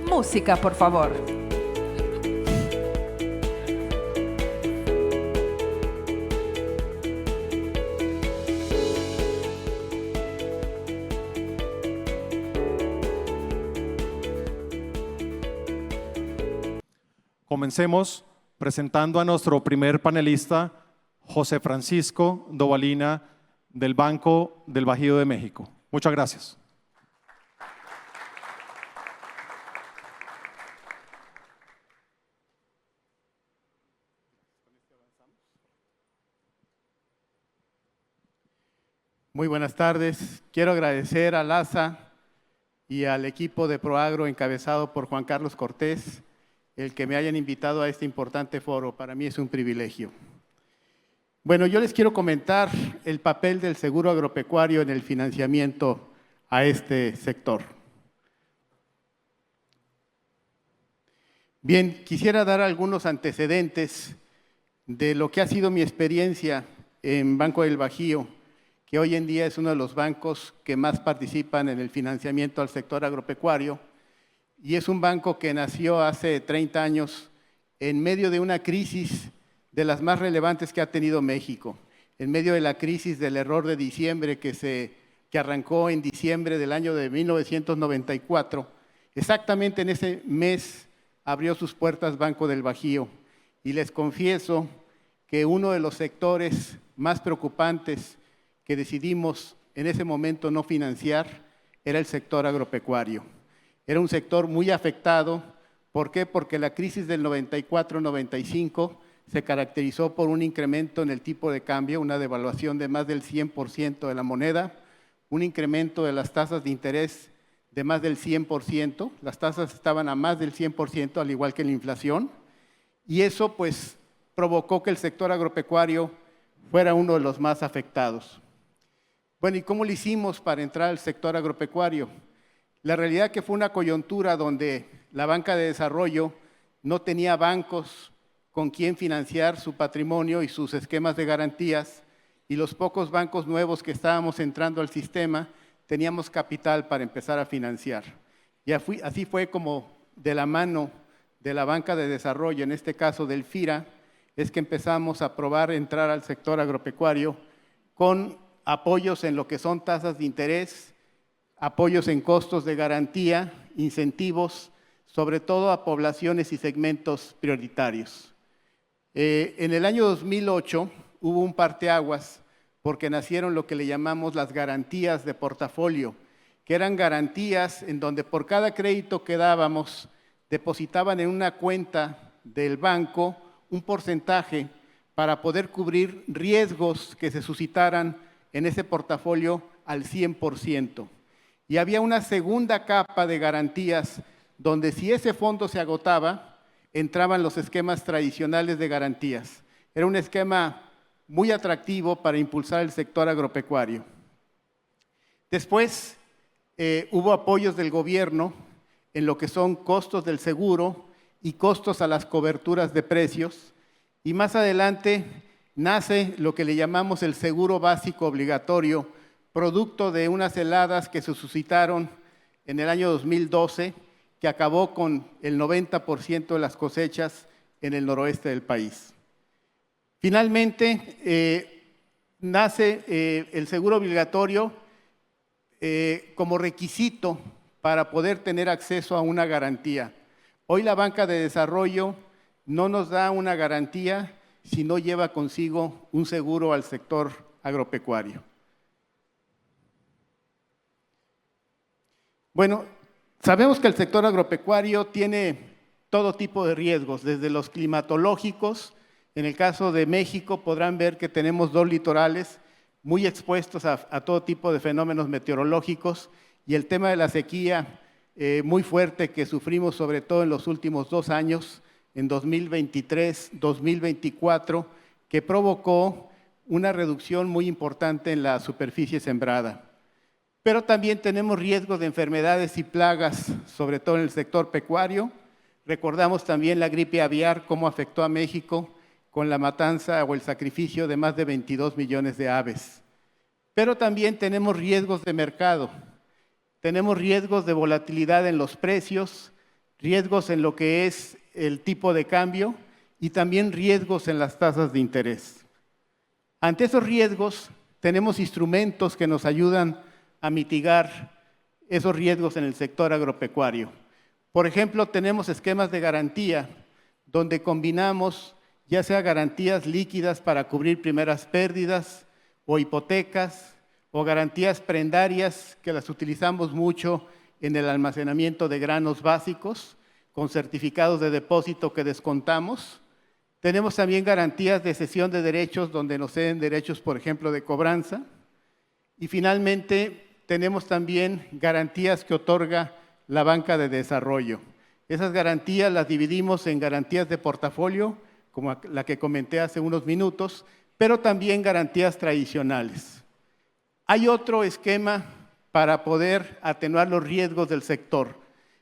Música, por favor. Comencemos presentando a nuestro primer panelista, José Francisco Dovalina, del Banco del Bajío de México. Muchas gracias. Muy buenas tardes. Quiero agradecer a LASA y al equipo de Proagro encabezado por Juan Carlos Cortés el que me hayan invitado a este importante foro. Para mí es un privilegio. Bueno, yo les quiero comentar el papel del seguro agropecuario en el financiamiento a este sector. Bien, quisiera dar algunos antecedentes de lo que ha sido mi experiencia en Banco del Bajío, que hoy en día es uno de los bancos que más participan en el financiamiento al sector agropecuario, y es un banco que nació hace 30 años en medio de una crisis de las más relevantes que ha tenido México, en medio de la crisis del error de diciembre que arrancó en diciembre del año de 1994. Exactamente en ese mes abrió sus puertas Banco del Bajío, y les confieso que uno de los sectores más preocupantes que decidimos en ese momento no financiar era el sector agropecuario. Era un sector muy afectado. ¿Por qué? Porque la crisis del 94-95 se caracterizó por un incremento en el tipo de cambio, una devaluación de más del 100% de la moneda, un incremento de las tasas de interés de más del 100%, las tasas estaban a más del 100%, al igual que la inflación, y eso pues provocó que el sector agropecuario fuera uno de los más afectados. Bueno, ¿y cómo lo hicimos para entrar al sector agropecuario? La realidad que fue una coyuntura donde la banca de desarrollo no tenía bancos con quien financiar su patrimonio y sus esquemas de garantías, y los pocos bancos nuevos que estábamos entrando al sistema teníamos capital para empezar a financiar. Y así fue como de la mano de la banca de desarrollo, en este caso del FIRA, es que empezamos a probar entrar al sector agropecuario con apoyos en lo que son tasas de interés, apoyos en costos de garantía, incentivos, sobre todo a poblaciones y segmentos prioritarios. En el año 2008 hubo un parteaguas porque nacieron lo que le llamamos las garantías de portafolio, que eran garantías en donde por cada crédito que dábamos depositaban en una cuenta del banco un porcentaje para poder cubrir riesgos que se suscitaran en ese portafolio al 100%. Y había una segunda capa de garantías donde si ese fondo se agotaba, entraban los esquemas tradicionales de garantías. Era un esquema muy atractivo para impulsar el sector agropecuario. Después hubo apoyos del gobierno en lo que son costos del seguro y costos a las coberturas de precios. Y más adelante nace lo que le llamamos el seguro básico obligatorio, producto de unas heladas que se suscitaron en el año 2012, que acabó con el 90% de las cosechas en el noroeste del país. Finalmente, nace el seguro obligatorio como requisito para poder tener acceso a una garantía. Hoy la banca de desarrollo no nos da una garantía si no lleva consigo un seguro al sector agropecuario. Bueno, sabemos que el sector agropecuario tiene todo tipo de riesgos, desde los climatológicos. En el caso de México podrán ver que tenemos 2 litorales muy expuestos a todo tipo de fenómenos meteorológicos, y el tema de la sequía muy fuerte que sufrimos sobre todo en los últimos 2 años, en 2023, 2024, que provocó una reducción muy importante en la superficie sembrada. Pero también tenemos riesgos de enfermedades y plagas, sobre todo en el sector pecuario. Recordamos también la gripe aviar, cómo afectó a México con la matanza o el sacrificio de más de 22 millones de aves. Pero también tenemos riesgos de mercado, tenemos riesgos de volatilidad en los precios, riesgos en lo que es el tipo de cambio y también riesgos en las tasas de interés. Ante esos riesgos, tenemos instrumentos que nos ayudan a mitigar esos riesgos en el sector agropecuario. Por ejemplo, tenemos esquemas de garantía donde combinamos ya sea garantías líquidas para cubrir primeras pérdidas o hipotecas o garantías prendarias que las utilizamos mucho en el almacenamiento de granos básicos con certificados de depósito que descontamos. Tenemos también garantías de cesión de derechos donde nos ceden derechos, por ejemplo, de cobranza. Y finalmente, tenemos también garantías que otorga la banca de desarrollo. Esas garantías las dividimos en garantías de portafolio, como la que comenté hace unos minutos, pero también garantías tradicionales. Hay otro esquema para poder atenuar los riesgos del sector.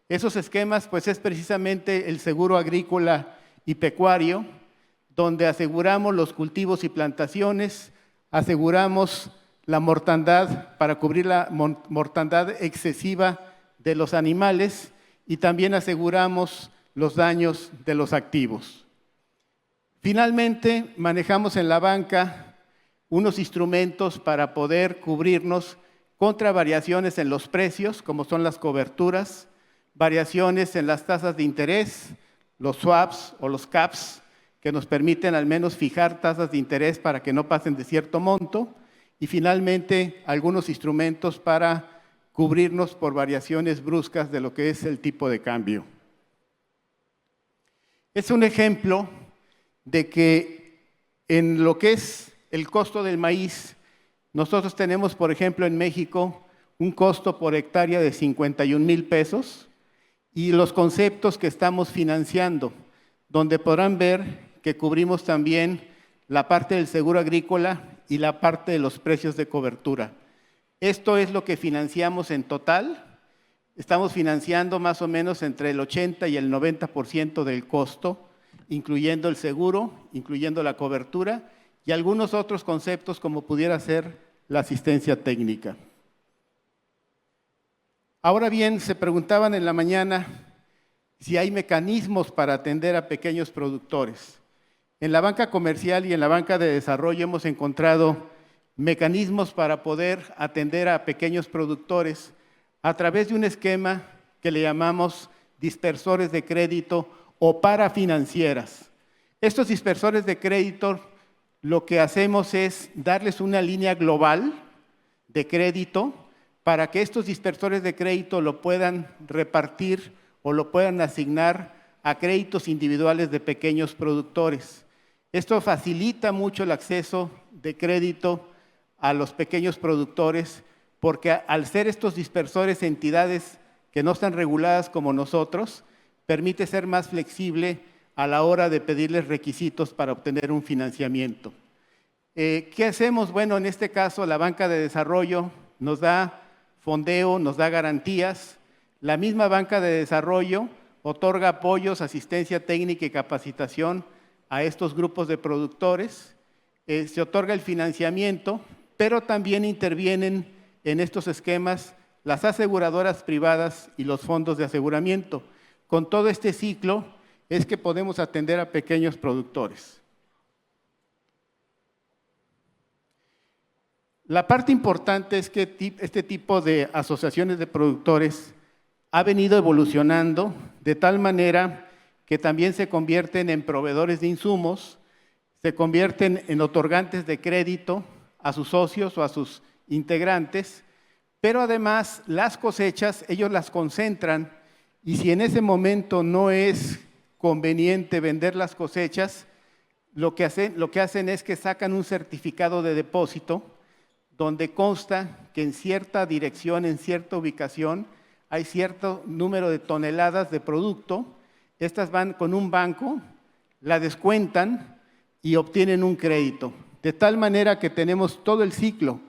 Esos esquemas, pues, es precisamente el seguro agrícola y pecuario, donde aseguramos los cultivos y plantaciones, aseguramos la mortandad para cubrir la mortandad excesiva de los animales y también aseguramos los daños de los activos. Finalmente, manejamos en la banca unos instrumentos para poder cubrirnos contra variaciones en los precios, como son las coberturas, variaciones en las tasas de interés, los swaps o los caps, que nos permiten al menos fijar tasas de interés para que no pasen de cierto monto, y finalmente algunos instrumentos para cubrirnos por variaciones bruscas de lo que es el tipo de cambio. Es un ejemplo de que en lo que es el costo del maíz, nosotros tenemos, por ejemplo, en México, un costo por hectárea de 51,000 pesos y los conceptos que estamos financiando, donde podrán ver que cubrimos también la parte del seguro agrícola y la parte de los precios de cobertura. Esto es lo que financiamos en total. Estamos financiando más o menos entre el 80 y el 90% del costo, incluyendo el seguro, incluyendo la cobertura y algunos otros conceptos como pudiera ser la asistencia técnica. Ahora bien, se preguntaban en la mañana si hay mecanismos para atender a pequeños productores. En la banca comercial y en la banca de desarrollo hemos encontrado mecanismos para poder atender a pequeños productores a través de un esquema que le llamamos dispersores de crédito o parafinancieras. Estos dispersores de crédito lo que hacemos es darles una línea global de crédito para que estos dispersores de crédito lo puedan repartir o lo puedan asignar a créditos individuales de pequeños productores. Esto facilita mucho el acceso de crédito a los pequeños productores porque al ser estos dispersores entidades que no están reguladas como nosotros, permite ser más flexible a la hora de pedirles requisitos para obtener un financiamiento. ¿Qué hacemos? Bueno, en este caso la banca de desarrollo nos da fondeo, nos da garantías. La misma banca de desarrollo otorga apoyos, asistencia técnica y capacitación a estos grupos de productores. Se otorga el financiamiento, pero también intervienen en estos esquemas las aseguradoras privadas y los fondos de aseguramiento. Con todo este ciclo es que podemos atender a pequeños productores. La parte importante es que este tipo de asociaciones de productores ha venido evolucionando de tal manera que también se convierten en proveedores de insumos, se convierten en otorgantes de crédito a sus socios o a sus integrantes, pero además las cosechas ellos las concentran y si en ese momento no es conveniente vender las cosechas, lo que hacen es que sacan un certificado de depósito donde consta que en cierta dirección, en cierta ubicación, hay cierto número de toneladas de producto. Estas van con un banco, la descuentan y obtienen un crédito. De tal manera que tenemos todo el ciclo.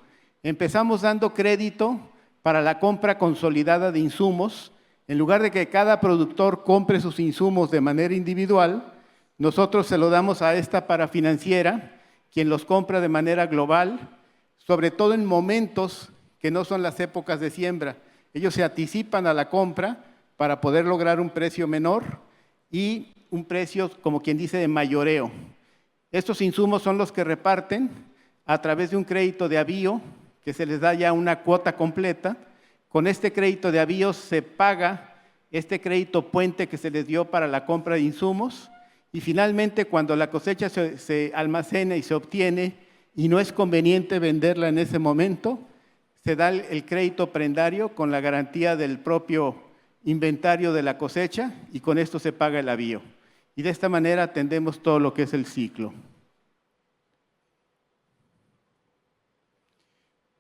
Empezamos dando crédito para la compra consolidada de insumos. En lugar de que cada productor compre sus insumos de manera individual, nosotros se lo damos a esta parafinanciera, quien los compra de manera global, sobre todo en momentos que no son las épocas de siembra. Ellos se anticipan a la compra para poder lograr un precio menor y un precio, como quien dice, de mayoreo. Estos insumos son los que reparten a través de un crédito de avío, que se les da ya una cuota completa. Con este crédito de avío se paga este crédito puente que se les dio para la compra de insumos, y finalmente cuando la cosecha se almacena y se obtiene y no es conveniente venderla en ese momento, se da el crédito prendario con la garantía del propio inventario de la cosecha, y con esto se paga el avío. Y de esta manera atendemos todo lo que es el ciclo.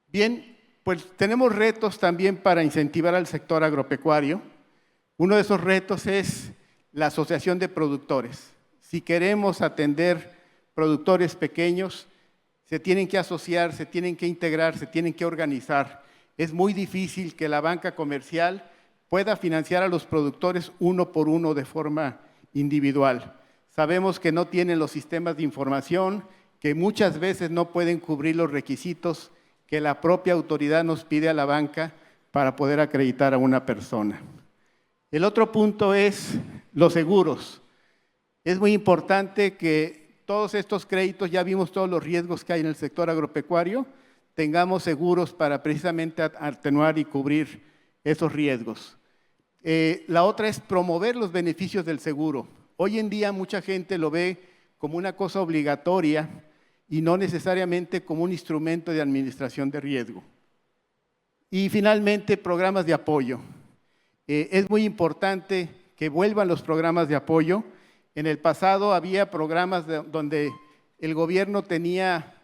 Bien, pues tenemos retos también para incentivar al sector agropecuario. Uno de esos retos es la asociación de productores. Si queremos atender productores pequeños, se tienen que asociar, se tienen que integrar, se tienen que organizar. Es muy difícil que la banca comercial pueda financiar a los productores uno por uno de forma individual. Sabemos que no tienen los sistemas de información, que muchas veces no pueden cubrir los requisitos que la propia autoridad nos pide a la banca para poder acreditar a una persona. El otro punto es los seguros. Es muy importante que todos estos créditos, ya vimos todos los riesgos que hay en el sector agropecuario, tengamos seguros para precisamente atenuar y cubrir esos riesgos. La otra es promover los beneficios del seguro. Hoy en día mucha gente lo ve como una cosa obligatoria y no necesariamente como un instrumento de administración de riesgo. Y finalmente, programas de apoyo. Es muy importante que vuelvan los programas de apoyo. En el pasado había programas donde el gobierno tenía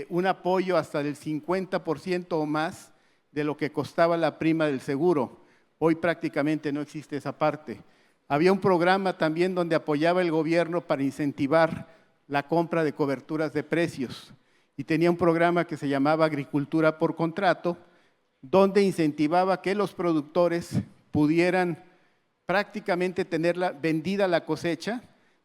un apoyo hasta del 50% o más de lo que costaba la prima del seguro. Hoy prácticamente no existe esa parte. Había un programa también donde apoyaba el gobierno para incentivar la compra de coberturas de precios, y tenía un programa que se llamaba Agricultura por Contrato, donde incentivaba que los productores pudieran prácticamente tener vendida la cosecha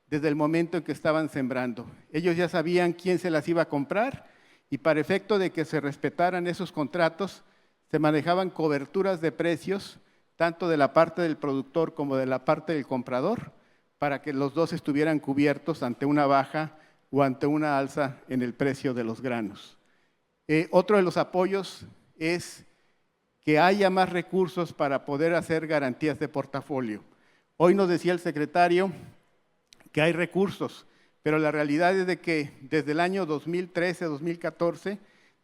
desde el momento en que estaban sembrando. Ellos ya sabían quién se las iba a comprar, y para efecto de que se respetaran esos contratos, se manejaban coberturas de precios, tanto de la parte del productor como de la parte del comprador, para que los dos estuvieran cubiertos ante una baja o ante una alza en el precio de los granos. Otro de los apoyos es que haya más recursos para poder hacer garantías de portafolio. Hoy nos decía el secretario que hay recursos, pero la realidad es de que desde el año 2013-2014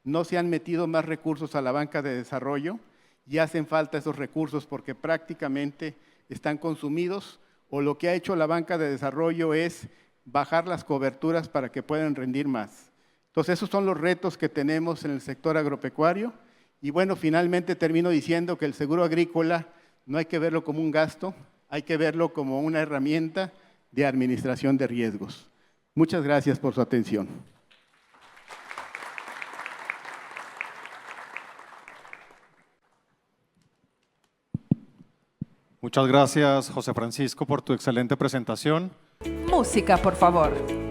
no se han metido más recursos a la banca de desarrollo, y hacen falta esos recursos porque prácticamente están consumidos, o lo que ha hecho la banca de desarrollo es bajar las coberturas para que puedan rendir más. Entonces, esos son los retos que tenemos en el sector agropecuario. Y bueno, finalmente termino diciendo que el seguro agrícola no hay que verlo como un gasto, hay que verlo como una herramienta de administración de riesgos. Muchas gracias por su atención. Muchas gracias, José Francisco, por tu excelente presentación. Música, por favor.